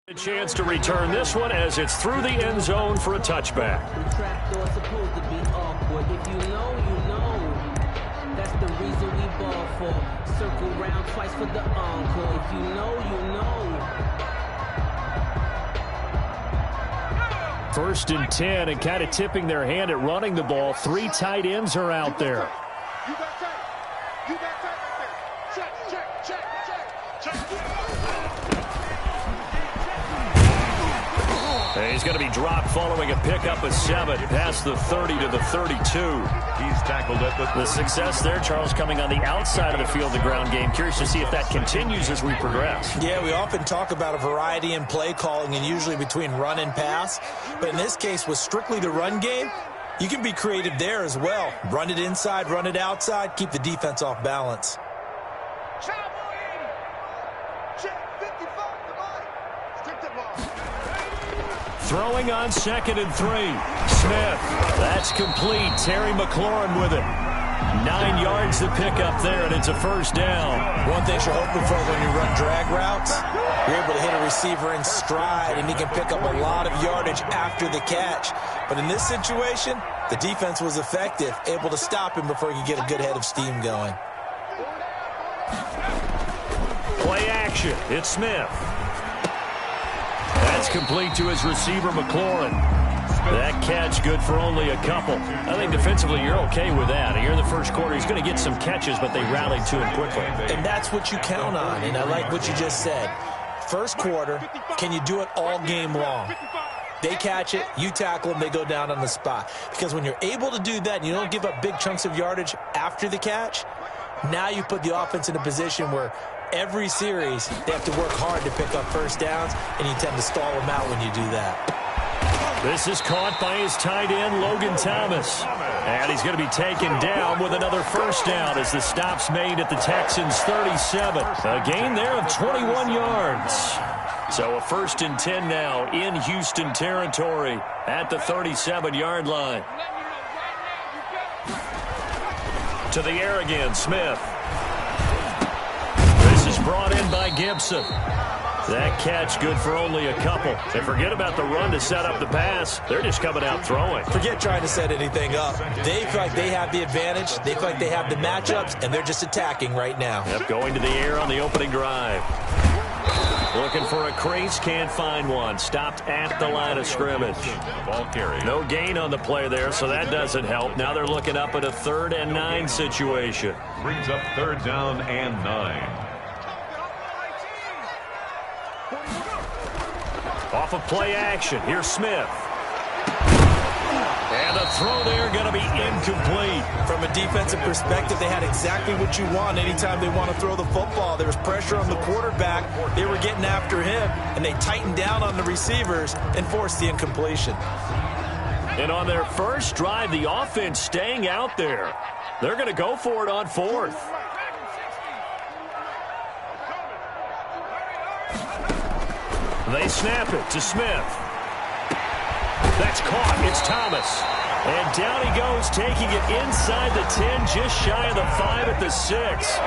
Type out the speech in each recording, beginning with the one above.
A chance to return this one as it's through the end zone for a touchback. The trap door's supposed to be awkward. If you know, you know. That's the reason we ball for. Circle round twice for the encore. If you know, you know. First and 10 and kind of tipping their hand at running the ball. 3 tight ends are out there. You got tight. You got tight right there. Check. He's going to be dropped following a pickup of 7 past the 30 to the 32. He's tackled at the success there, Charles, coming on the outside of the field, the ground game. Curious to see if that continues as we progress. Yeah, we often talk about a variety in play calling and usually between run and pass. But in this case, with strictly the run game, you can be creative there as well. Run it inside, run it outside, keep the defense off balance. Throwing on 2nd and 3. Smith. That's complete. Terry McLaurin with it. 9 yards to pick up there, and it's a first down. One thing you're hoping for when you run drag routes, you're able to hit a receiver in stride, and he can pick up a lot of yardage after the catch. But in this situation, the defense was effective, able to stop him before he could get a good head of steam going. Play action. It's Smith. That's complete to his receiver, McLaurin. That catch good for only a couple. I think defensively you're okay with that. Here in the first quarter, he's going to get some catches, but they rallied to him quickly. And that's what you count on, and I like what you just said. First quarter, can you do it all game long? They catch it, you tackle them, they go down on the spot. Because when you're able to do that and you don't give up big chunks of yardage after the catch, now you put the offense in a position where every series they have to work hard to pick up first downs, and you tend to stall them out when you do that. This is caught by his tight end, Logan Thomas. And he's going to be taken down with another first down as the stop's made at the Texans' 37. A gain there of 21 yards. So a 1st and 10 now in Houston territory at the 37-yard line. To the air again, Smith. This is brought in by Gibson. That catch good for only a couple. And forget about the run to set up the pass. They're just coming out throwing. Forget trying to set anything up. They feel like they have the advantage. They feel like they have the matchups, and they're just attacking right now. Yep, going to the air on the opening drive. Looking for a crease, can't find one. Stopped at the line of scrimmage. Ball carry. No gain on the play there, so that doesn't help. Now they're looking up at a 3rd and 9 situation. Brings up 3rd down and 9. Off of play action, here's Smith. And the throw there going to be incomplete. From a defensive perspective, they had exactly what you want anytime they want to throw the football. There was pressure on the quarterback. They were getting after him, and they tightened down on the receivers and forced the incompletion. And on their first drive, the offense staying out there. They're going to go for it on 4th. They snap it to Smith. That's caught. It's Thomas. And down he goes, taking it inside the 10, just shy of the 5 at the 6.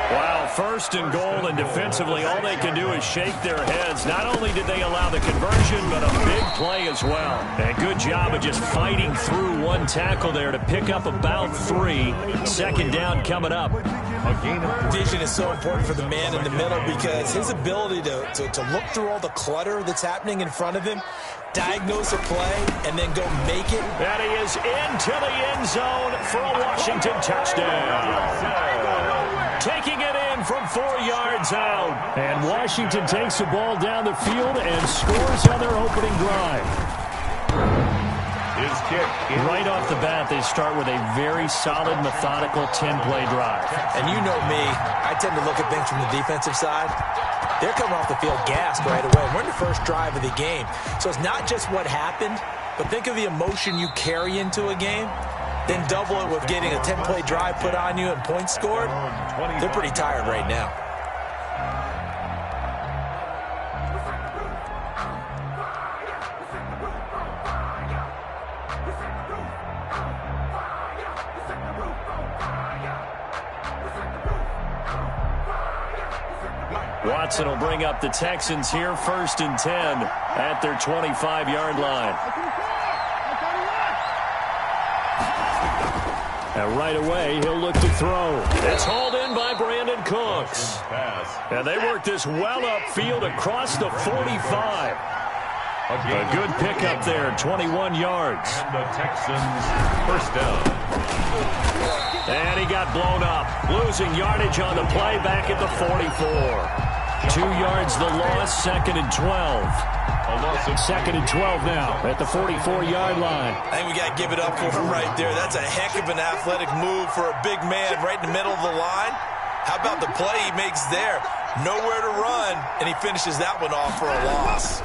Wow, 1st and goal, and defensively all they can do is shake their heads. Not only did they allow the conversion, but a big play as well. And good job of just fighting through one tackle there to pick up about 3. 2nd down coming up. Vision is so important for the man in the middle because his ability to look through all the clutter that's happening in front of him, diagnose a play, and then go make it. And he is into the end zone for a Washington touchdown. Taking it in from 4 yards out. And Washington takes the ball down the field and scores on their opening drive. His kick. Right off the bat, they start with a very solid, methodical 10-play drive. And you know me, I tend to look at things from the defensive side. They're coming off the field gassed right away. We're in the first drive of the game. So it's not just what happened, but think of the emotion you carry into a game. Then double it with getting a 10-play drive put on you and points scored. They're pretty tired right now. Watson will bring up the Texans here, 1st and 10 at their 25-yard line. And right away, he'll look to throw. It's hauled in by Brandon Cooks. And they work this well upfield across the 45. A good pickup there, 21 yards. And the Texans, first down. And he got blown up, losing yardage on the play back at the 44. 2 yards the loss, 2nd and 12. 2nd and 12 now at the 44-yard line. I think we got to give it up for him right there. That's a heck of an athletic move for a big man right in the middle of the line. How about the play he makes there? Nowhere to run, and he finishes that one off for a loss.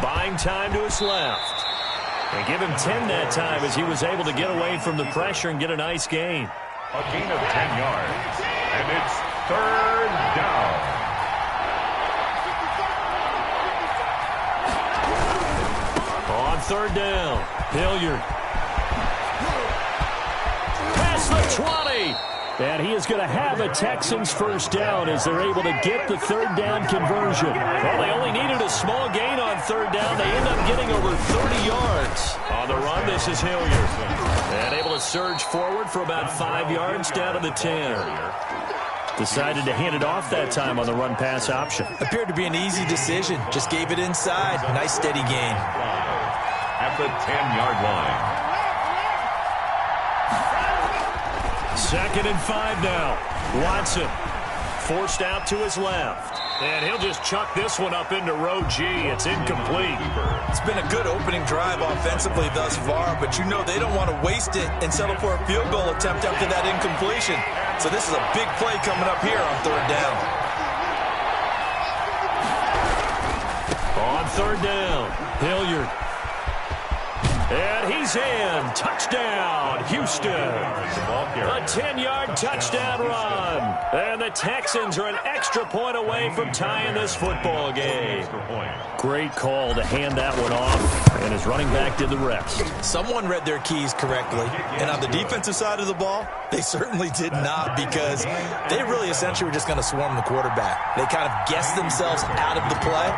Buying time to his left. They give him 10 that time as he was able to get away from the pressure and get a nice gain. A gain of 10 yards. And it's 3rd down. On 3rd down, Hilliard. Past the 20. And he is going to have a Texans first down as they're able to get the 3rd down conversion. Well, they only needed a small gain on 3rd down. They end up getting over 30 yards. On the run, this is Hilliard. And able to surge forward for about 5 yards down to the 10. Decided to hand it off that time on the run-pass option. Appeared to be an easy decision. Just gave it inside. Nice steady gain. At the 10-yard line. 2nd and 5 now. Watson forced out to his left. And he'll just chuck this one up into row G. It's incomplete. It's been a good opening drive offensively thus far, but you know they don't want to waste it and settle for a field goal attempt after that incompletion. So this is a big play coming up here on 3rd down. On 3rd down, Hilliard. And he's in. Touchdown, Houston. A 10-yard touchdown run. And the Texans are an extra point away from tying this football game. Great call to hand that one off. And his running back did the rest. Someone read their keys correctly. And on the defensive side of the ball, they certainly did not, because they really essentially were just going to swarm the quarterback. They kind of guessed themselves out of the play.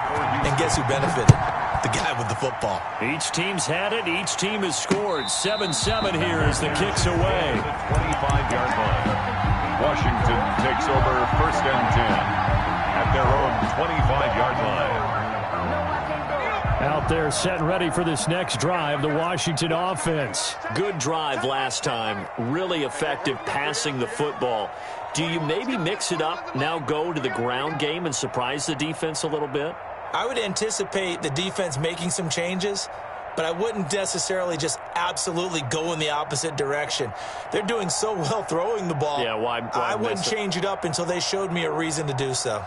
And guess who benefited? The guy with the football. Each team's had it. Each team has scored. 7-7 here as the kick's away. 25-yard line. Washington takes over 1st and 10 at their own 25-yard line. Out there set and ready for this next drive, the Washington offense. Good drive last time. Really effective passing the football. Do you maybe mix it up, now go to the ground game and surprise the defense a little bit? I would anticipate the defense making some changes, but I wouldn't necessarily just absolutely go in the opposite direction. They're doing so well throwing the ball. Yeah, why I wouldn't change it up until they showed me a reason to do so.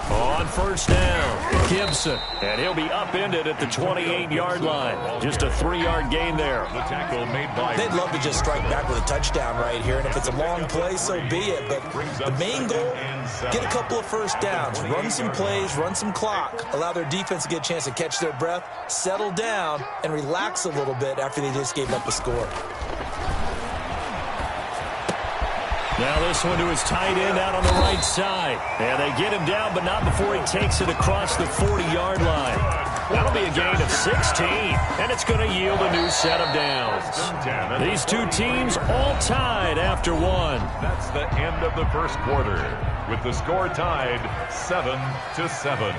On 1st down, Gibson. And he'll be upended at the 28-yard line. Just a 3-yard gain there. The tackle made by... They'd love to just strike back with a touchdown right here, and if it's a long play, so be it. But the main goal, get a couple of first downs, run some plays, run some clock, allow their defense to get a chance to catch their breath, settle down, and relax a little bit after they just gave up a score. Now this one to his tight end out on the right side. And they get him down, but not before he takes it across the 40-yard line. That'll be a gain of 16, and it's going to yield a new set of downs. These two teams all tied after one. That's the end of the first quarter, with the score tied 7-7.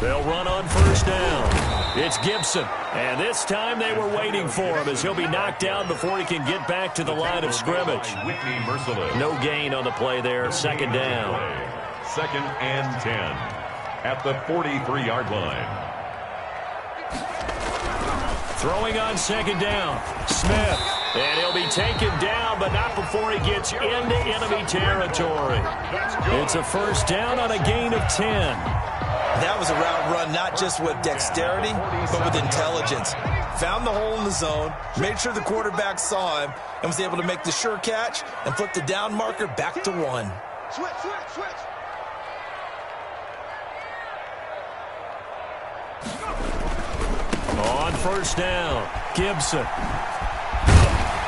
They'll run on 1st down. It's Gibson. And this time they were waiting for him as he'll be knocked down before he can get back to the line of scrimmage. No gain on the play there. 2nd down. 2nd and 10 at the 43-yard line. Throwing on 2nd down. Smith. And he'll be taken down, but not before he gets into enemy territory. It's a 1st down on a gain of 10. That was a route run not just with dexterity, but with intelligence. Found the hole in the zone, made sure the quarterback saw him, and was able to make the sure catch and flip the down marker back to 1. Switch. On 1st down, Gibson.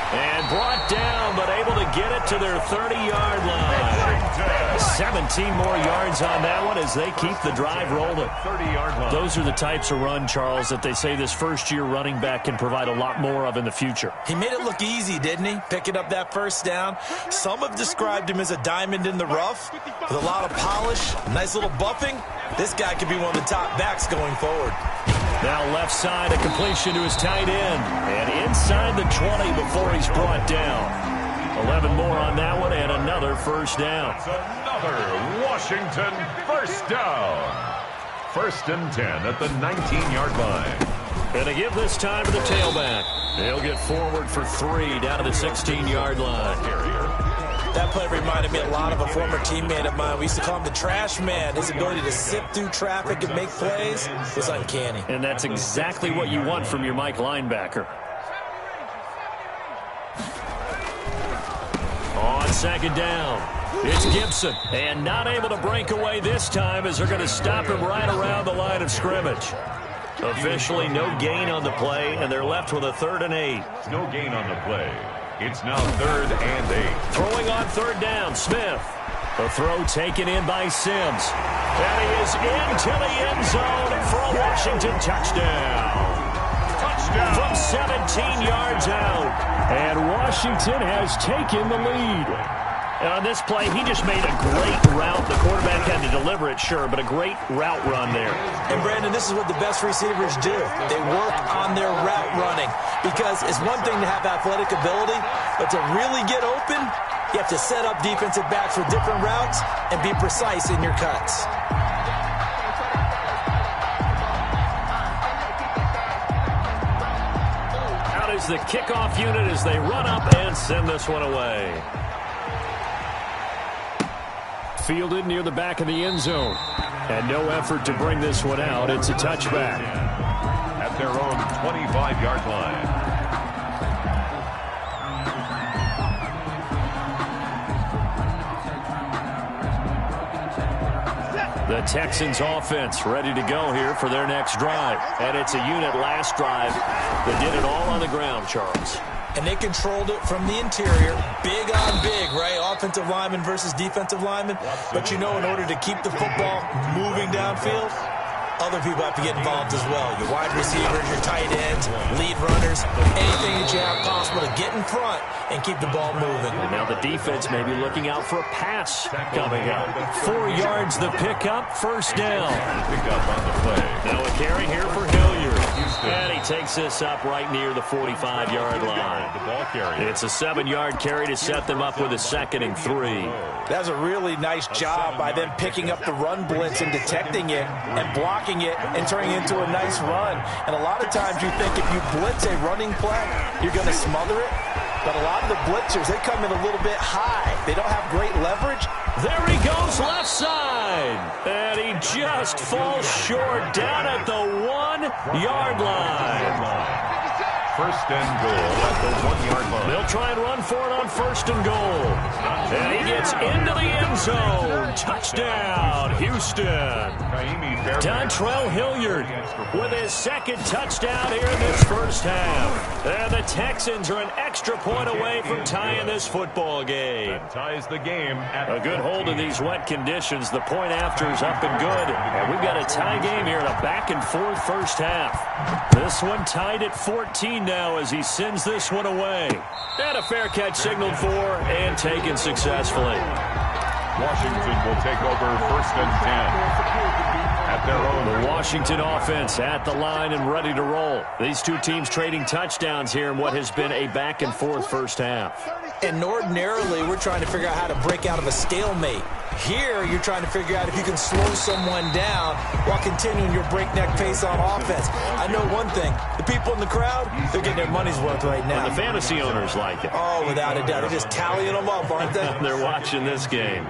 And brought down, but able to get it to their 30-yard line. 17 more yards on that one as they keep the drive rolling. 30-yard line. Those are the types of run, Charles, that they say this first-year running back can provide a lot more of in the future. He made it look easy, didn't he? Picking up that first down. Some have described him as a diamond in the rough with a lot of polish, nice little buffing. This guy could be one of the top backs going forward. Now left side, a completion to his tight end. And inside the 20 before he's brought down. 11 more on that one and another first down. It's another Washington first down. 1st and 10 at the 19-yard line. Going to give this time to the tailback. He'll get forward for 3 down to the 16-yard line. That play reminded me a lot of a former teammate of mine. We used to call him the trash man. His ability to sift through traffic and make plays was uncanny. And that's exactly what you want from your Mike linebacker. On 2nd down, it's Gibson. And not able to break away this time as they're going to stop him right around the line of scrimmage. Officially no gain on the play, and they're left with a 3rd and 8. No gain on the play. It's now 3rd and 8. Throwing on 3rd down, Smith. The throw taken in by Sims. And he is into the end zone for a Washington touchdown. Touchdown. From 17 yards out. And Washington has taken the lead. And on this play, he just made a great route. The quarterback had to deliver it, sure, but a great route run there. And, Brandon, this is what the best receivers do. They work on their route running. Because it's one thing to have athletic ability, but to really get open, you have to set up defensive backs with different routes and be precise in your cuts. Out is the kickoff unit as they run up and send this one away. Fielded near the back of the end zone. And no effort to bring this one out. It's a touchback. At their own 25-yard line. The Texans offense ready to go here for their next drive. And it's a unit last drive that did it all on the ground, Charles. And they controlled it from the interior. Big on big, right? Offensive lineman versus defensive lineman. But you know, in order to keep the football moving downfield, other people have to get involved as well. Your wide receivers, your tight ends, lead runners, anything that you have possible to get in front and keep the ball moving. And now the defense may be looking out for a pass coming up. 4 yards the pickup, 1st down. Pick up on the play. Now a carry here for Hilliard. And he takes this up right near the 45-yard line. The ball carrier. It's a 7-yard carry to set them up with a 2nd and 3. That's a really nice job by them picking up the run blitz and detecting it and blocking it and turning it into a nice run. And a lot of times you think if you blitz a running play, you're going to smother it. But a lot of the blitzers, they come in a little bit high. They don't have great leverage. There he goes left side. And he just falls short down at the 1-yard line. 1st and goal at the 1-yard line. They'll try and run for it on 1st and goal. And he gets into the end zone. Touchdown, Houston. Dontrell Hilliard with his 2nd touchdown here in this first half. And the Texans are an extra point away from tying this football game. That ties the game. A good hold in these wet conditions. The point after is up and good. And we've got a tie game here in a back-and-forth first half. This one tied at 14 now as he sends this one away. And a fair catch signaled for and taken successfully. Washington will take over 1st and 10. At their own. The Washington offense at the line and ready to roll. These two teams trading touchdowns here in what has been a back-and-forth first half. And ordinarily, we're trying to figure out how to break out of a stalemate. Here, you're trying to figure out if you can slow someone down while continuing your breakneck pace on offense. I know one thing. The people in the crowd, they're getting their money's worth right now. And the fantasy owners like it. Oh, without a doubt. They're just tallying them up, aren't they? They're watching this game.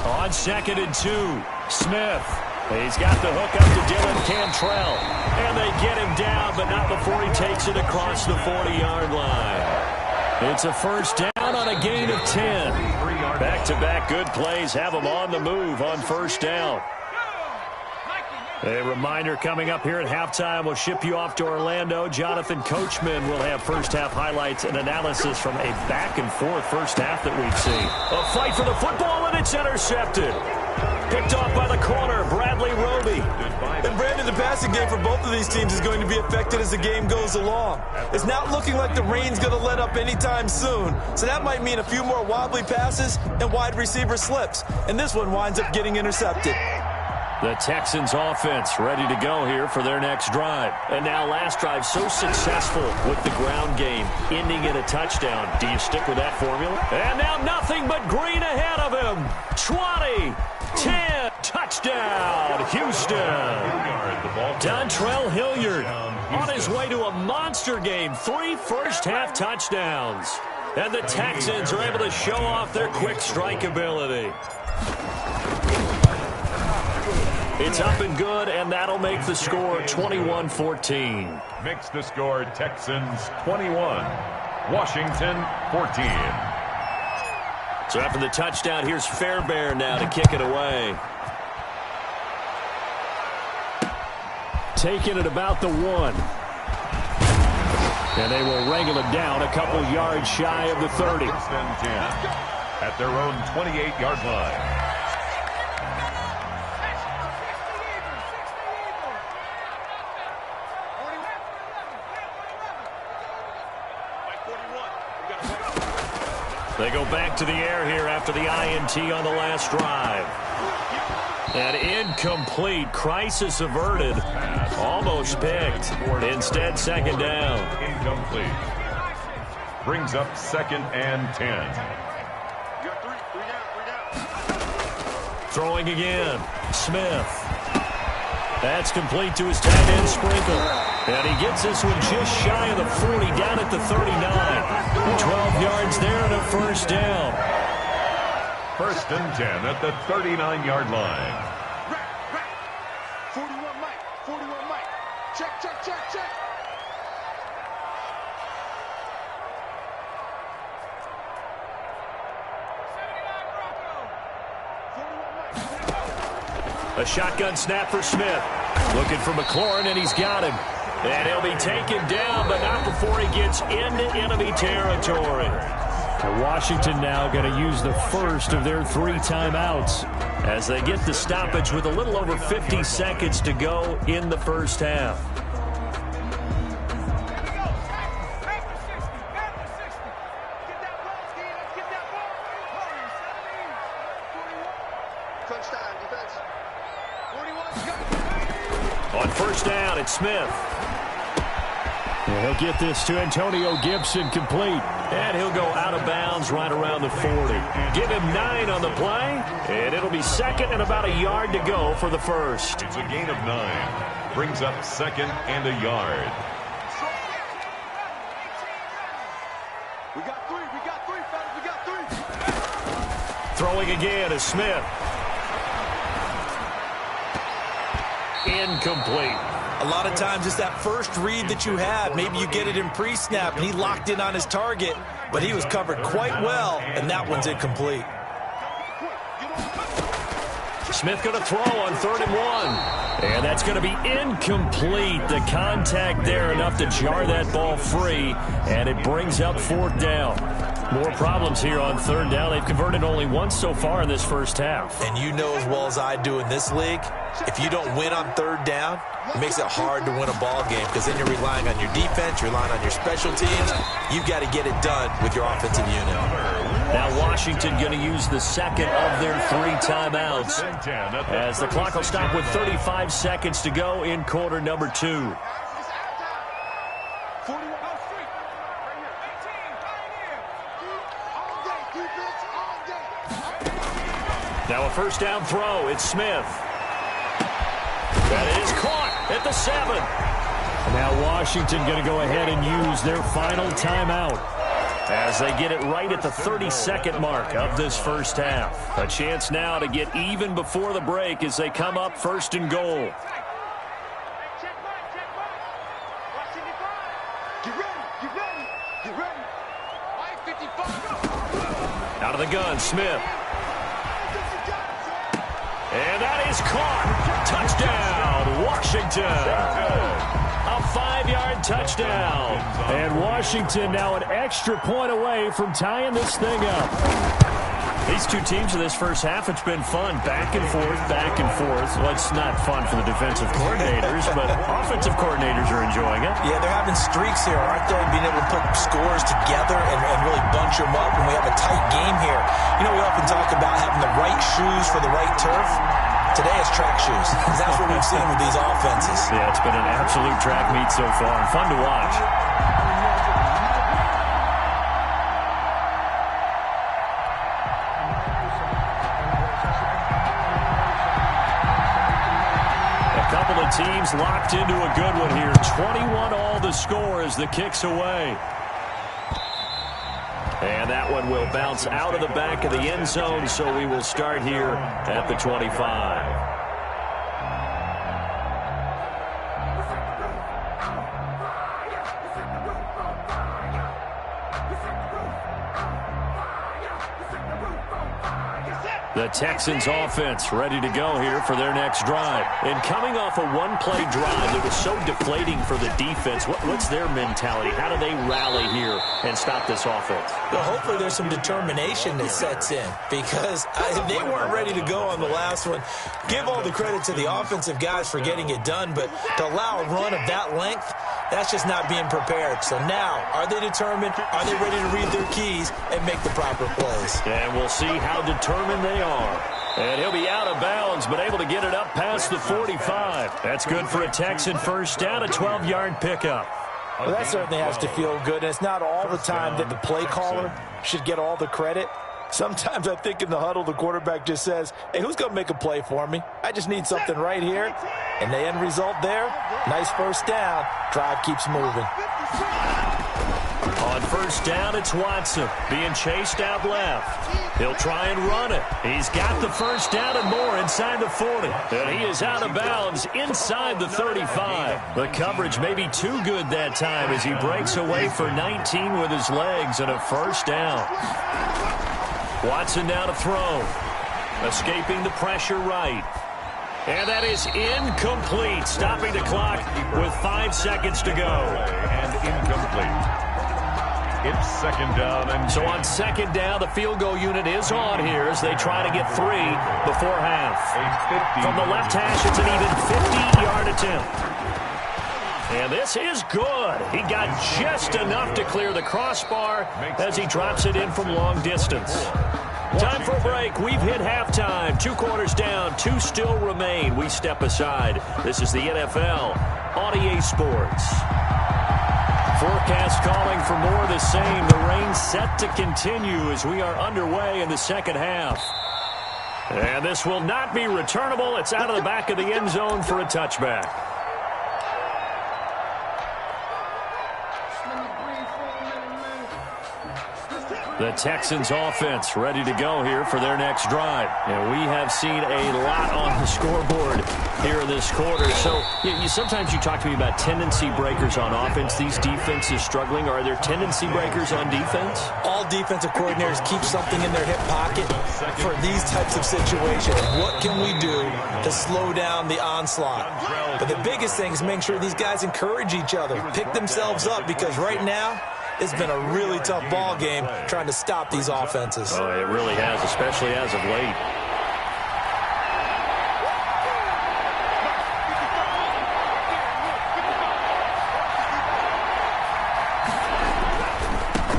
On 2nd and 2, Smith. He's got the hook up to Dylan Cantrell. And they get him down, but not before he takes it across the 40-yard line. It's a 1st down on a gain of 10. Back-to-back good plays have him on the move on 1st down. A reminder coming up here at halftime. We'll ship you off to Orlando. Jonathan Coachman will have first-half highlights and analysis from a back-and-forth first half that we've seen. A fight for the football, and it's intercepted. Picked off by the corner, Bradley Roby. And Brandon, the passing game for both of these teams is going to be affected as the game goes along. It's not looking like the rain's going to let up anytime soon, so that might mean a few more wobbly passes and wide receiver slips. And this one winds up getting intercepted. The Texans offense ready to go here for their next drive. And now last drive so successful with the ground game, ending in a touchdown. Do you stick with that formula? And now nothing but green ahead of him. 20, 10, touchdown, Houston. Dontrell Hilliard on his way to a monster game. 3 first-half touchdowns. And the Texans are able to show off their quick strike ability. It's up and good, and that'll make the score 21-14. Makes the score Texans 21, Washington 14. So after the touchdown, here's Fairbairn now to kick it away. Taking it about the 1. And they will wrangle it down a couple yards shy of the 30. First and 10 at their own 28-yard line. They go back to the air here after the INT on the last drive. And incomplete. Crisis averted. Almost picked. Instead, second down. Incomplete. Brings up second and 10. Throwing again. Smith. That's complete to his tight end, Sprinkle. And he gets this one just shy of the 40, down at the 39. 12 yards there and a first down. First and 10 at the 39-yard line. 41 Mike. 41 Mike. Check, check, check, check. A shotgun snap for Smith. Looking for McLaurin, and he's got him. And he'll be taken down, but not before he gets into enemy territory. Washington now going to use the first of their 3 timeouts as they get the stoppage with a little over 50 seconds to go in the first half. On first down, it's Smith. And he'll get this to Antonio Gibson complete. And he'll go out of bounds right around the 40. Give him 9 on the play. And it'll be second and about a yard to go for the first. It's a gain of 9. Brings up second and a yard. We got 3. We got 3, fellas. We got 3. Throwing again is Smith. Incomplete. A lot of times it's that first read that you have. Maybe you get it in pre-snap, and he locked in on his target, but he was covered quite well, and that one's incomplete. Smith going to throw on 3rd and 1. And that's going to be incomplete. The contact there enough to jar that ball free, and it brings up 4th down. More problems here on 3rd down. They've converted only once so far in this first half. And you know as well as I do in this league, if you don't win on 3rd down, it makes it hard to win a ball game because then you're relying on your defense, you're relying on your special teams. You've got to get it done with your offensive unit. Now Washington going to use the second of their 3 timeouts as the clock will stop with 35 seconds to go in quarter number 2. Now a first down throw. It's Smith. That is caught at the 7. Now Washington going to go ahead and use their final timeout as they get it right at the 32nd mark of this first half. A chance now to get even before the break as they come up 1st and goal. Out of the gun, Smith. And that is caught. Touchdown, Washington. A 5-yard touchdown. And Washington now an extra point away from tying this thing up. These two teams in this first half, it's been fun. Back and forth, back and forth. Well, it's not fun for the defensive coordinators, but offensive coordinators are enjoying it. Yeah, they're having streaks here, aren't they? Being able to put scores together and really bunch them up, and we have a tight game here. You know, we often talk about having the right shoes for the right turf. Today it's track shoes, because that's what we've seen with these offenses. Yeah, it's been an absolute track meet so far, and fun to watch. Teams locked into a good one here. 21 all the score as the kick's away. And that one will bounce out of the back of the end zone, so we will start here at the 25. The Texans offense ready to go here for their next drive. And coming off a one-play drive that was so deflating for the defense, what's their mentality? How do they rally here and stop this offense? Well, hopefully there's some determination that sets in, because they weren't ready to go on the last one. Give all the credit to the offensive guys for getting it done, but to allow a run of that length, that's just not being prepared. So now, are they determined? Are they ready to read their keys and make the proper plays? And we'll see how determined they are. And he'll be out of bounds, but able to get it up past the 45. That's good for a Texan first down, a 12-yard pickup. Well, that certainly has to feel good. And it's not all the time that the play caller should get all the credit. Sometimes I think in the huddle, the quarterback just says, hey, who's going to make a play for me? I just need something right here. And the end result there, nice first down. Drive keeps moving. On first down, it's Watson being chased out left. He'll try and run it. He's got the first down and more inside the 40. And he is out of bounds inside the 35. The coverage may be too good that time as he breaks away for 19 with his legs and a first down. Watson now to throw. Escaping the pressure right. And that is incomplete. Stopping the clock with 5 seconds to go. And incomplete. It's second down. And so on second down, the field goal unit is on here as they try to get 3 before half. From the left hash, it's an even 50-yard attempt. And this is good. He got just enough to clear the crossbar as he drops it in from long distance. Time for a break. We've hit halftime. 2 quarters down. 2 still remain. We step aside. This is the NFL on EA Sports. Forecast calling for more of the same. The rain set to continue as we are underway in the second half. And this will not be returnable. It's out of the back of the end zone for a touchback. The Texans offense ready to go here for their next drive. And we have seen a lot on the scoreboard here in this quarter. So sometimes you talk to me about tendency breakers on offense. These defenses struggling. Are there tendency breakers on defense? All defensive coordinators keep something in their hip pocket for these types of situations. What can we do to slow down the onslaught? But the biggest thing is make sure these guys encourage each other, pick themselves up, because right now, it's been a really tough ball game trying to stop these offenses. Oh, it really has, especially as of late.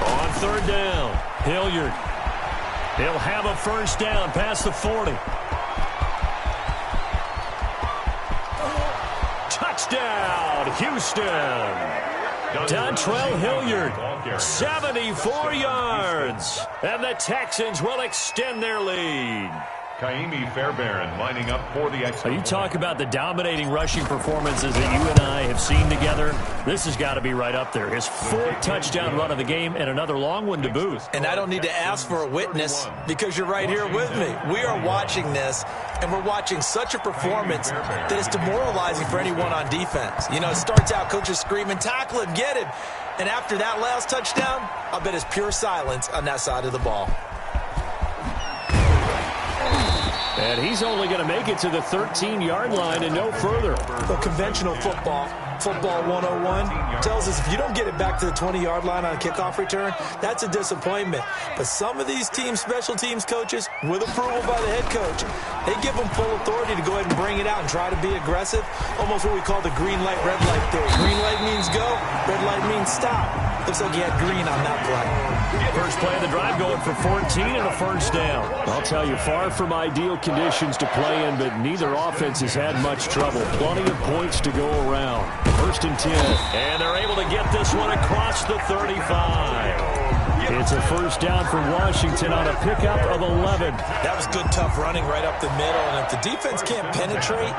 On third down, Hilliard. He'll have a first down past the 40. Touchdown, Houston. Dontrell Hilliard, 74 yards. And the Texans will extend their lead. Kaimi Fairbairn lining up for the extra. You talk about the dominating rushing performances that you and I have seen together. This has got to be right up there. His 4th touchdown run of the game and another long one to boot. And I don't need to ask for a witness because you're right here with me. We are watching this, and we're watching such a performance that it's demoralizing for anyone on defense. You know, it starts out coaches screaming, tackle him, get him. And after that last touchdown, I'll bet it's pure silence on that side of the ball. And he's only going to make it to the 13-yard line and no further. The conventional football 101, tells us if you don't get it back to the 20-yard line on a kickoff return, that's a disappointment. But some of these team special teams coaches, with approval by the head coach, they give them full authority to go ahead and bring it out and try to be aggressive, almost what we call the green light, red light theory. Green light means go, red light means stop. Looks like he had green on that play. First play of the drive going for 14 and a first down. I'll tell you, far from ideal conditions to play in, but neither offense has had much trouble. Plenty of points to go around. First and 10. And they're able to get this one across the 35. It's a first down for Washington on a pickup of 11. That was good, tough running right up the middle. And if the defense can't penetrate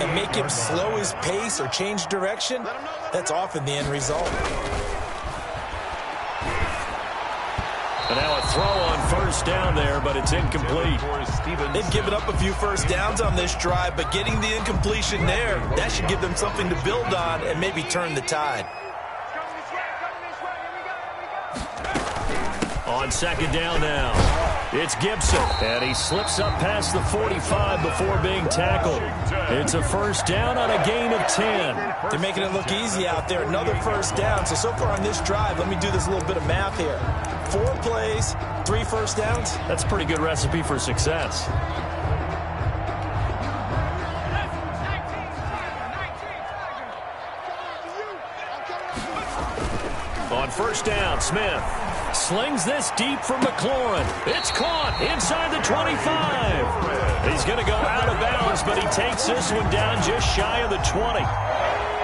and make him slow his pace or change direction, that's often the end result. And now a throw on first down there, but it's incomplete. They've given up a few first downs on this drive, but getting the incompletion there, that should give them something to build on and maybe turn the tide. On second down now, it's Gibson, and he slips up past the 45 before being tackled. It's a first down on a gain of 10. They're making it look easy out there. Another first down. So far on this drive, let me do this little bit of math here. 4 plays, 3 first downs. That's a pretty good recipe for success. On first down, Smith slings this deep from McLaurin. It's caught inside the 25. He's going to go out of bounds, but he takes this one down just shy of the 20.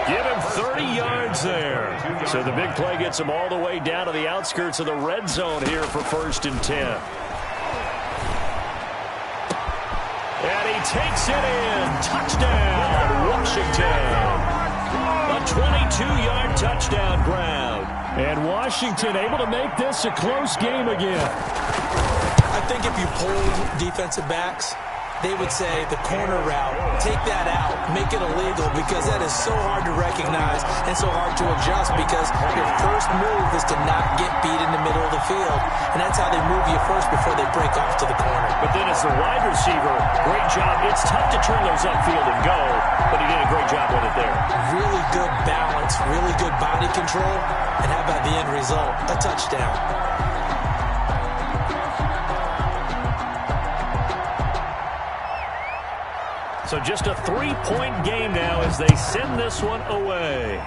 Give him 30 yards there. So the big play gets him all the way down to the outskirts of the red zone here for first and 10. And he takes it in. Touchdown, Washington. A 22-yard touchdown grab. And Washington able to make this a close game again. I think if you polled defensive backs, they would say the corner route, take that out, make it illegal, because that is so hard to recognize and so hard to adjust, because your first move is to not get beat in the middle of the field. And that's how they move you first before they break off to the corner. But then as the wide receiver, great job. It's tough to turn those upfield and go, but he did a great job with it there. Really good balance, really good body control, and how about the end result? A touchdown. So just a 3-point game now as they send this one away.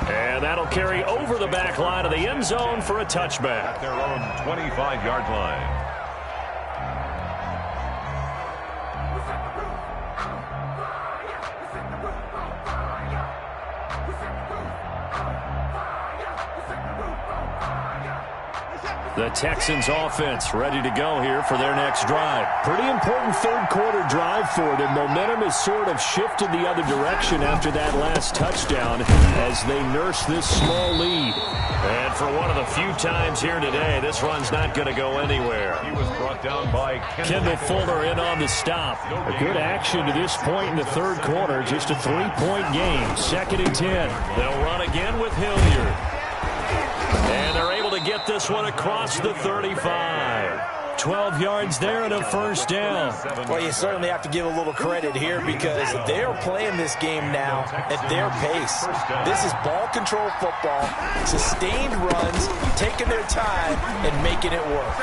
And that'll carry over the back line of the end zone for a touchback. At their own 25-yard line. The Texans offense ready to go here for their next drive. Pretty important third quarter drive for them. Momentum has sort of shifted the other direction after that last touchdown as they nurse this small lead. And for one of the few times here today, this run's not going to go anywhere. He was brought down by Kendall Fuller in on the stop. A good action to this point in the third quarter. Just a 3-point game. Second and 10. They'll run again with Hilliard. And they're able to get this one across the 35. 12 yards there and a first down. Well, you certainly have to give a little credit here because they're playing this game now at their pace. This is ball control football, sustained runs, taking their time and making it work.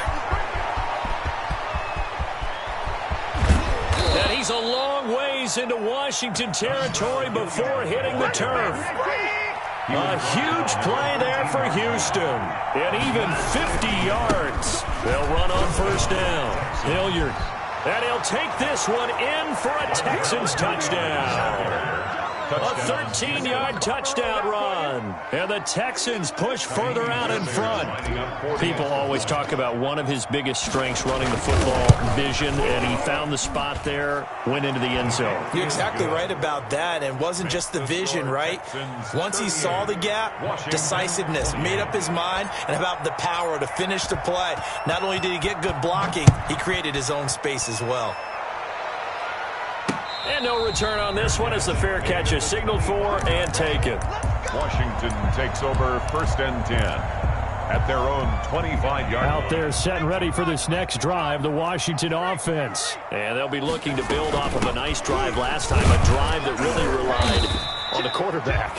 And he's a long ways into Washington territory before hitting the turf. A huge play there for Houston. And even 50 yards. They'll run on first down. Hilliard. And he'll take this one in for a Texans touchdown. A 13-yard touchdown run. And the Texans push further out in front. People always talk about one of his biggest strengths running the football, vision, and he found the spot there, went into the end zone. You're exactly right about that, and wasn't just the vision, right? Once he saw the gap, decisiveness, made up his mind, and about the power to finish the play. Not only did he get good blocking, he created his own space as well. And no return on this one as the fair catch is signaled for and taken. Washington takes over first and 10. at their own 25-yard line. Out there setting ready for this next drive, the Washington offense. And they'll be looking to build off of a nice drive last time, a drive that really relied on the quarterback.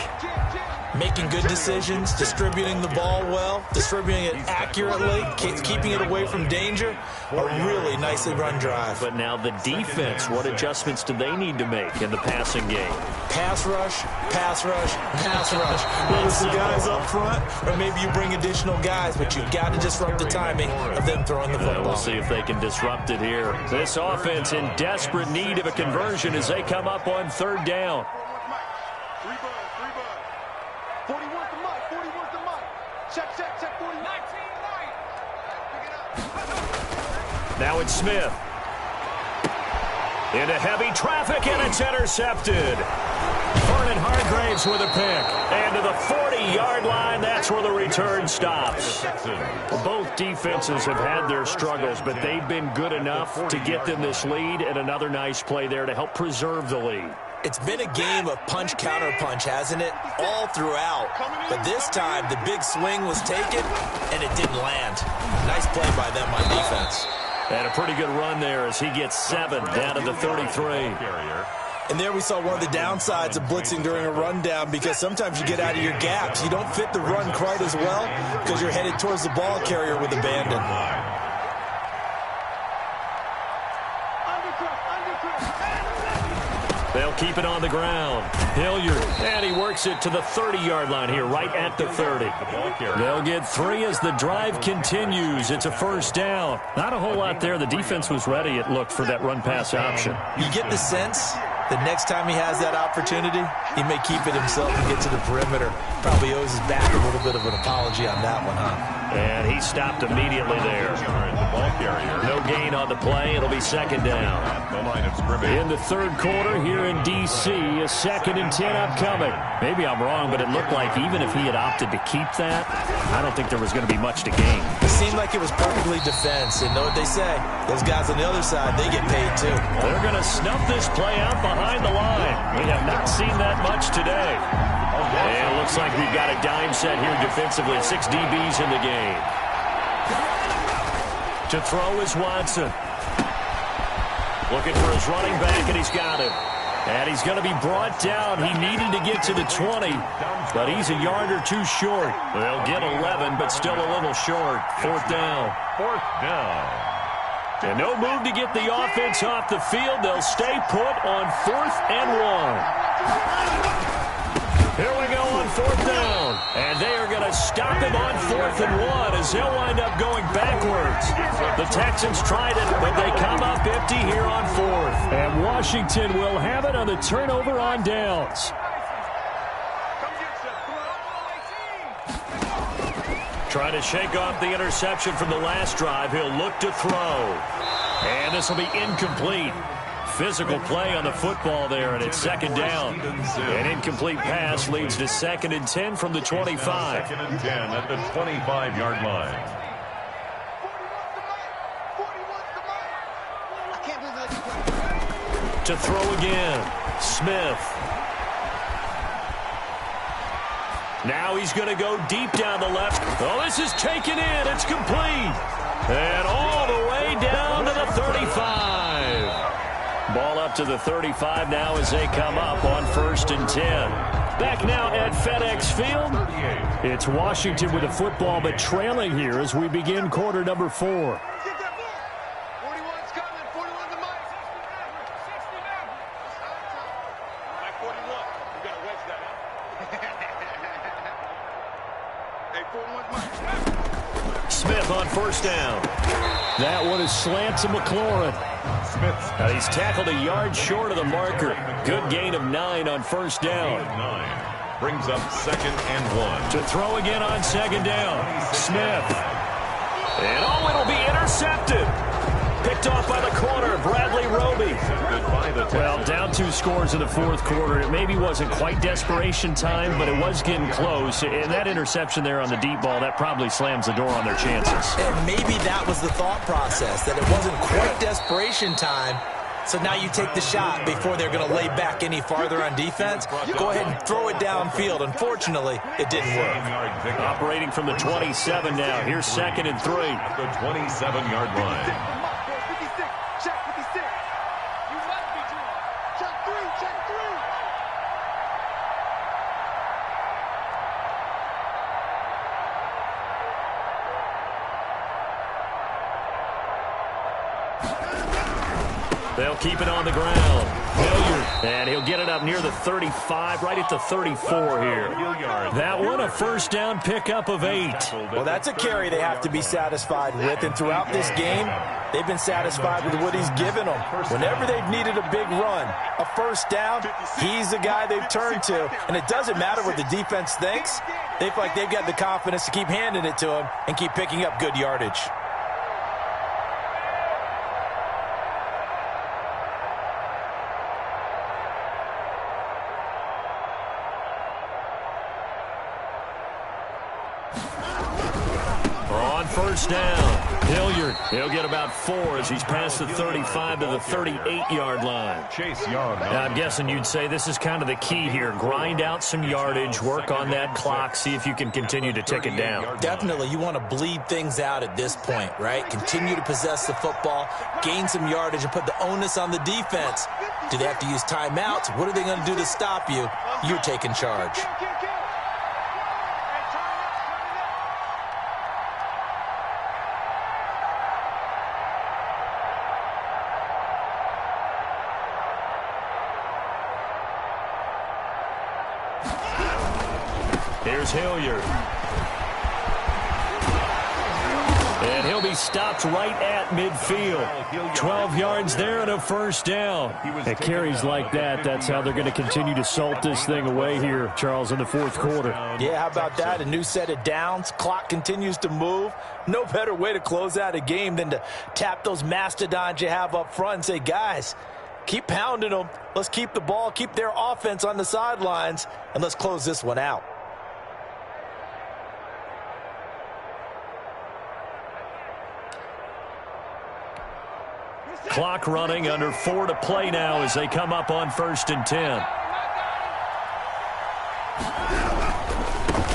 Making good decisions, distributing the ball well, distributing it accurately, keeping it away from danger. A really nicely run drive. But now the defense, what adjustments do they need to make in the passing game? Pass rush, pass rush, pass rush. Whether it's the guys up front or maybe you bring additional guys, but you've got to disrupt the timing of them throwing the football. We'll see if they can disrupt it here. This offense in desperate need of a conversion as they come up on third down. 41's the mic. 41's the mic. Check, 40. 19 mic. Now it's Smith. Into heavy traffic, and it's intercepted. Vernon Hargraves with a pick. And to the 40-yard line, that's where the return stops. Both defenses have had their struggles, but they've been good enough to get them this lead, and another nice play there to help preserve the lead. It's been a game of punch-counter-punch, hasn't it? All throughout. But this time, the big swing was taken, and it didn't land. Nice play by them on defense. And a pretty good run there as he gets 7 down to the 33. And there we saw one of the downsides of blitzing during a rundown, because sometimes you get out of your gaps. You don't fit the run quite as well because you're headed towards the ball carrier with abandon. They'll keep it on the ground. Hilliard, and he works it to the 30-yard line here, right at the 30. They'll get 3 as the drive continues. It's a first down. Not a whole lot there. The defense was ready, it looked, for that run-pass option. You get the sense that next time he has that opportunity, he may keep it himself and get to the perimeter. Probably owes his back a little bit of an apology on that one, huh? And he stopped immediately there. No gain on the play. It'll be second down. In the third quarter here in D.C., a 2nd and 10 upcoming. Maybe I'm wrong, but it looked like even if he had opted to keep that, I don't think there was going to be much to gain. It seemed like it was perfectly defense. And know what they say? Those guys on the other side, they get paid too. They're going to snuff this play out behind the line. We have not seen that much today. And it looks like we've got a dime set here defensively. 6 DBs in the game. To throw is Watson. Looking for his running back, and he's got him. And he's going to be brought down. He needed to get to the 20, but he's a yard or two short. They'll get 11, but still a little short. Fourth down. And no move to get the offense off the field. They'll stay put on 4th and 1. Here we go on 4th down. And they are going to stop him on 4th and 1 as they'll wind up going backwards. The Texans tried it, but they come up empty here on 4th. And Washington will have it on the turnover on downs. Trying to shake off the interception from the last drive. He'll look to throw. And this will be incomplete. Physical play on the football there, and it's second down. An incomplete pass leads to 2nd and 10 from the 25. 2nd and 10 at the 25-yard line. To throw again, Smith. Now he's going to go deep down the left. Oh, this is taken in. It's complete. And all the way down to the 35. Ball up to the 35 now as they come up on 1st and 10. Back now at FedEx Field. It's Washington with the football, but trailing here as we begin quarter number 4. 41's coming. 41's the mic. 60 down. Mike 41. You got to wedge that out. Hey, 41's mic. Smith on 1st down. That one is slant to McLaurin. Now he's tackled a yard short of the marker. Good gain of 9 on 1st down. 9 brings up 2nd and 1. To throw again on 2nd down. Smith. And oh, it'll be intercepted. Picked off by the corner, Bradley Roby. Well, down 2 scores in the 4th quarter. It maybe wasn't quite desperation time, but it was getting close. And that interception there on the deep ball, that probably slams the door on their chances. And maybe that was the thought process, that it wasn't quite desperation time, So now you take the shot before they're going to lay back any farther on defense. Go ahead and throw it downfield. Unfortunately, it didn't work. Operating from the 27 now. Here's 2nd and 3. At the 27-yard line. Check 56. You must be doing. Check 3. Check 3. They'll keep it on the ground. Hilliard, and he'll get it up near the 35, right at the 34 here. That one, a first down pickup of 8. Well, that's a carry they have to be satisfied with, and throughout this game, they've been satisfied with what he's given them. Whenever they've needed a big run, a first down, he's the guy they've turned to, and it doesn't matter what the defense thinks. They feel like they've got the confidence to keep handing it to him and keep picking up good yardage. First down. Hilliard, he'll get about 4 as he's past the 35 to the 38-yard line. Chase Young. Now, I'm guessing you'd say this is kind of the key here. Grind out some yardage, work on that clock, see if you can continue to tick it down. Definitely, you want to bleed things out at this point, right? Continue to possess the football, gain some yardage, and put the onus on the defense. Do they have to use timeouts? What are they going to do to stop you? You're taking charge. Here's Hilliard. And he'll be stopped right at midfield. 12 yards there and a first down. At carries like that, that's how they're going to continue to salt this thing away here, Charles, in the fourth quarter. Yeah, how about that? A new set of downs. Clock continues to move. No better way to close out a game than to tap those mastodons you have up front and say, guys, keep pounding them. Let's keep the ball, keep their offense on the sidelines, and let's close this one out. Clock running, under 4 to play now as they come up on 1st and 10.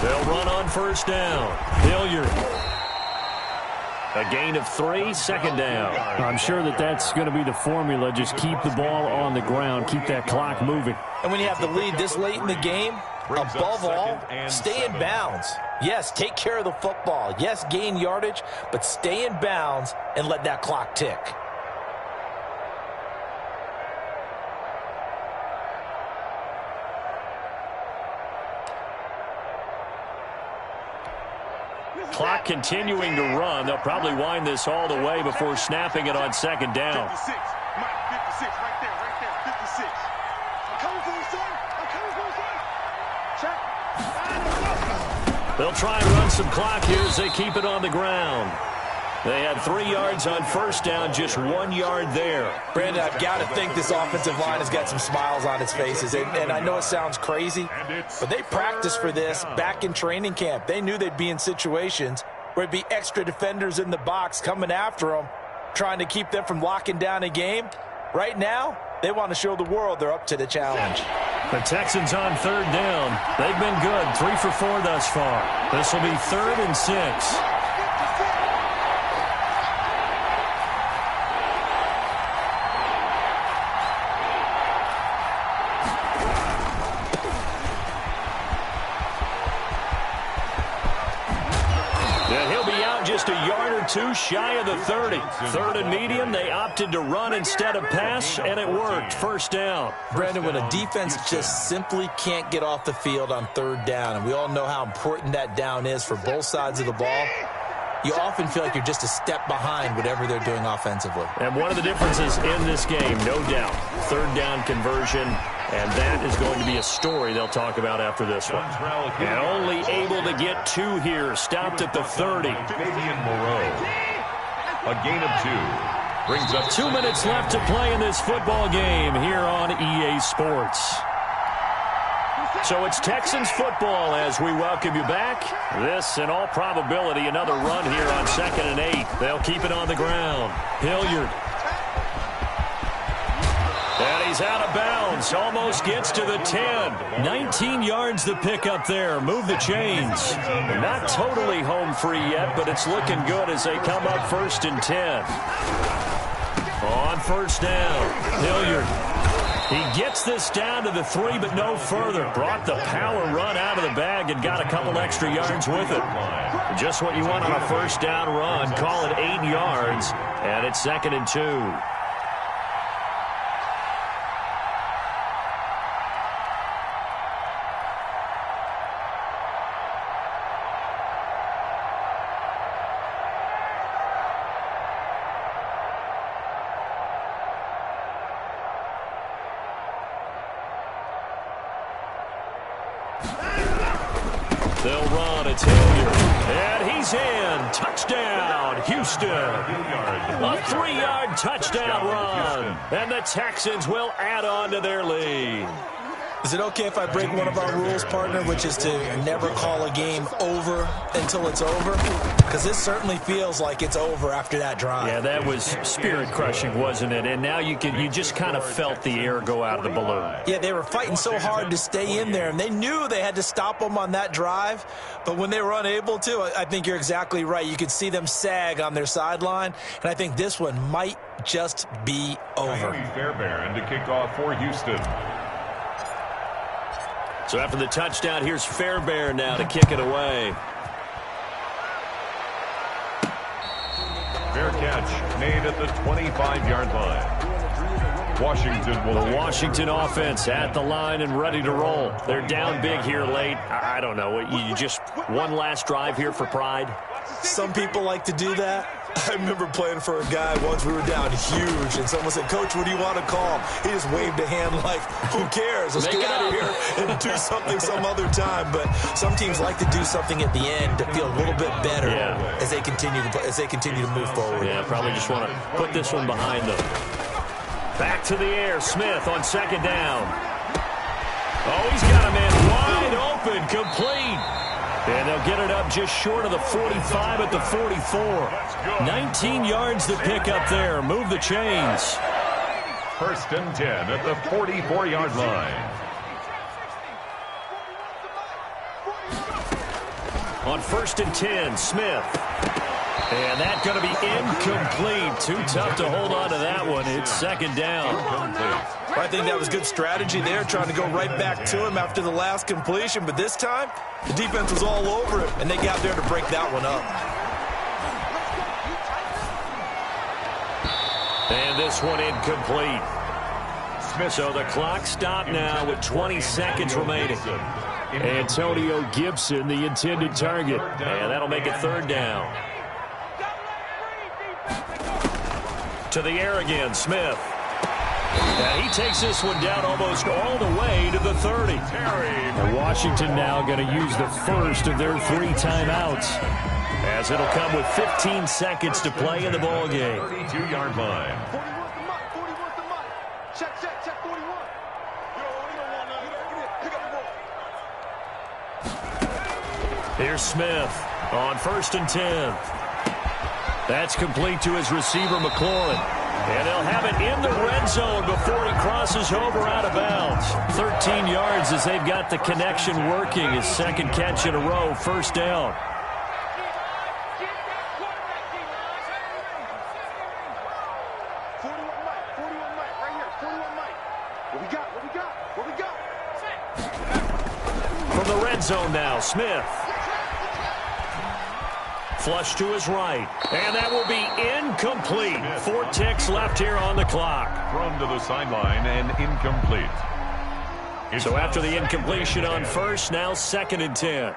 They'll run on first down. Hilliard. A gain of 3, 2nd down. I'm sure that's going to be the formula. Just keep the ball on the ground. Keep that clock moving. And when you have the lead this late in the game, above all, stay in bounds. Yes, take care of the football. Yes, gain yardage, but stay in bounds and let that clock tick. Clock continuing to run. They'll probably wind this all the way before snapping it on 2nd down. 56. Mike, 56. Right there. 56. I'm coming for you, son. I'm coming for you, son. Check. They'll try and run some clock here as they keep it on the ground. They had 3 yards on first down, just 1 yard there. Brandon, I've got to think this offensive line has got some smiles on its faces. And I know it sounds crazy, but they practiced for this back in training camp. They knew they'd be in situations where it'd be extra defenders in the box coming after them, trying to keep them from locking down a game. Right now, they want to show the world they're up to the challenge. The Texans on 3rd down. They've been good, 3 for 4 thus far. This will be 3rd and 6. Just a yard or 2 shy of the 30. 3rd and medium, they opted to run instead of pass, and it worked. First down. Brandon, when a defense just simply can't get off the field on 3rd down, and we all know how important that down is for both sides of the ball, you often feel like you're just a step behind whatever they're doing offensively. And one of the differences in this game, no doubt, 3rd down conversion, and that is going to be a story they'll talk about after this one. And only able to get 2 here, stopped at the 30. Fabian Moreau. A gain of 2. Brings up 2 minutes left to play in this football game here on EA Sports. So it's Texans football as we welcome you back. This, in all probability, another run here on 2nd and 8. They'll keep it on the ground. Hilliard. out of bounds. Almost gets to the 10. 19 yards the pickup there. Move the chains. Not totally home free yet, but it's looking good as they come up 1st and 10. On 1st down, Hilliard. He gets this down to the 3, but no further. Brought the power run out of the bag and got a couple extra yards with it. Just what you want on a 1st down run. Call it 8 yards, and it's 2nd and 2. They'll run. It's Hilliard. And he's in. Touchdown, Houston. A 3-yard touchdown run. And the Texans will add on to their lead. Is it okay if I break one of our rules, partner, which is to never call a game over until it's over? Because this certainly feels like it's over after that drive. Yeah, that was spirit-crushing, wasn't it? And now you just kind of felt the air go out of the balloon. Yeah, they were fighting so hard to stay in there, and they knew they had to stop them on that drive. But when they were unable to, I think you're exactly right. You could see them sag on their sideline, and I think this one might just be over. Fairbairn to kick off for Houston. So after the touchdown, here's Fairbairn now to kick it away. Fair catch made at the 25-yard line. Washington will. The Washington offense at the line and ready to roll. They're down big here late. I don't know. You just one last drive here for pride? Some people like to do that. I remember playing for a guy once. We were down huge, and someone said, "Coach, what do you want to call?" He just waved a hand like, "Who cares? Let's get out of here and do something some other time." But some teams like to do something at the end to feel a little bit better as they continue to move forward. Yeah, probably just want to put this one behind them. Back to the air, Smith on 2nd down. Oh, he's got a man wide open, complete. And they'll get it up just short of the 45 at the 44. 19 yards to pick up there. Move the chains. 1st and 10 at the 44-yard line. On 1st and 10, Smith. And that's going to be incomplete. Too tough to hold on to that one. It's 2nd down. I think that was good strategy there, trying to go right back to him after the last completion. But this time, the defense was all over him, and they got there to break that one up. And this one incomplete. So the clock stopped now with 20 seconds remaining. Antonio Gibson, the intended target. And that'll make it 3rd down. To the air again, Smith. And he takes this one down almost all the way to the 30. And Washington now going to use the first of their 3 timeouts, as it'll come with 15 seconds to play in the ball game. 32-yard line. 41's the mark. 41's the mark. Check 41. You don't want none. Pick up the ball. Here's Smith on 1st and 10. That's complete to his receiver, McLaurin. And they'll have it in the red zone before he crosses over out of bounds. 13 yards as they've got the connection working. His 2nd catch in a row, 1st down. From the red zone now, Smith. Flush to his right. And that will be incomplete. 4 ticks left here on the clock. Thrown to the sideline and incomplete. So after the incompletion on 1st, now 2nd and 10.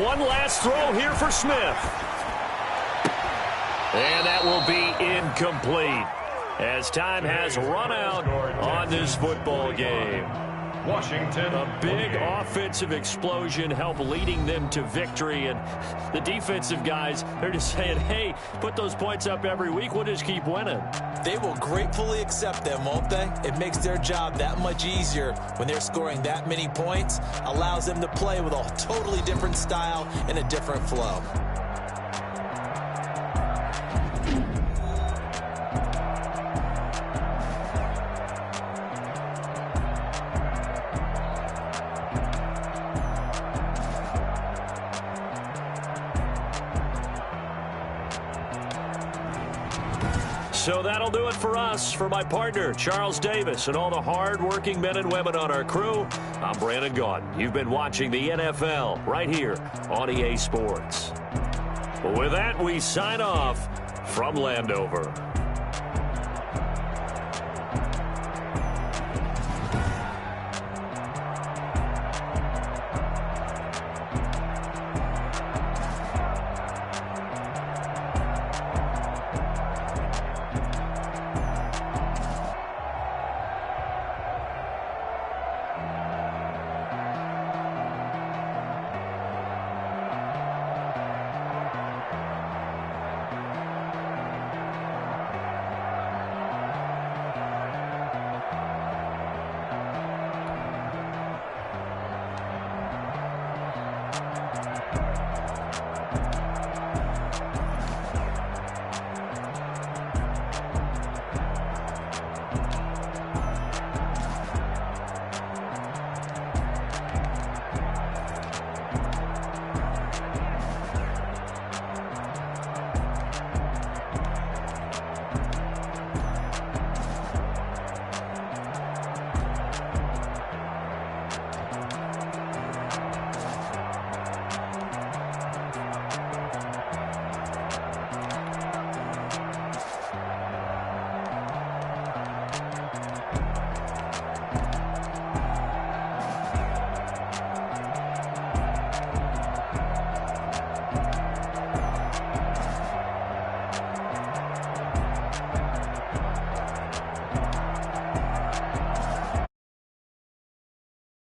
One last throw here for Smith. And that will be incomplete, as time has run out on this football game. Washington. A big offensive explosion helped leading them to victory. And the defensive guys, they're just saying, hey, put those points up every week. We'll just keep winning. They will gratefully accept them, won't they? It makes their job that much easier when they're scoring that many points. Allows them to play with a totally different style and a different flow. So that'll do it for us. For my partner, Charles Davis, and all the hard-working men and women on our crew, I'm Brandon Gaudin. You've been watching the NFL right here on EA Sports. With that, we sign off from Landover.